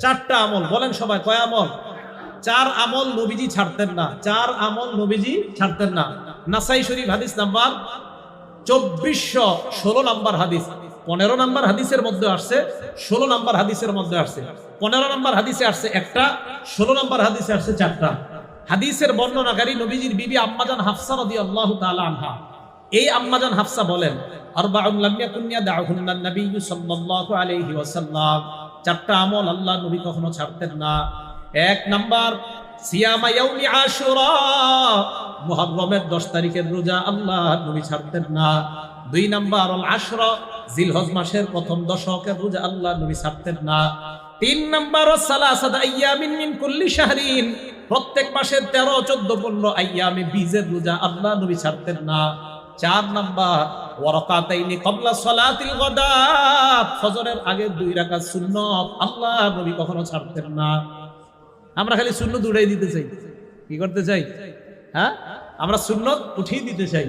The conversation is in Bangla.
চারটা আমল বলেন সবাই, কয় আমল? চার আমল নবীজি ছাড়তেন না, চার আমল নবীজি ছাড়তেন না। নাসাই শরীফ হাদিস নাম্বার 2416 নাম্বার হাদিস। 15 নাম্বার হাদিসের মধ্যে আসছে, 16 নাম্বার হাদিসের মধ্যে আসছে। 15 নাম্বার হাদিসে আসছে একটা, 16 নাম্বার হাদিসে আসছে চারটা। হাদিসের বর্ণনাকারী নবীজির বিবি আম্মাজান হাফসা রাদিয়াল্লাহু তাআলা আনহা। এই আম্মাজান হাফসা বলেন, আরবাউন লাম ইয়াকুন ইয়াদউহুন্নান নাবিয়্যু সাল্লাল্লাহু আলাইহি ওয়াসাল্লাম, চারটা আমল আল্লাহ নবী কখনো ছাড়তেন না। এক নাম্বার সিয়ামা ইয়াউমি আশুরা, মুহররমের 10 তারিখের রোজা আল্লাহ নবী ছাড়তেন না। দুই নাম্বার আল আশরা, জিলহজ মাসের প্রথম দশকের রোজা আল্লাহ নবী ছাড়তেন না। তিন নাম্বার সালাসাত আইয়ামিন মিন কুল্লি শাহরিন, প্রত্যেক মাসের 13, 14, 15 আইয়ামে বীজের রোজা আল্লাহ নবী ছাড়তেন না। চার নাম্বার ওয়ারাকাতাইনি ক্বাবলা সালাতিল গাদাত, ফজরের আগে 2 রাকাত সুন্নাত আল্লাহ নবী কখনো ছাড়তেন না। আমরা খালি সুন্নত উঠাই দিতে চাই, কি করতে চাই? হ্যাঁ, আমরা সুন্নত উঠিয়ে দিতে চাই।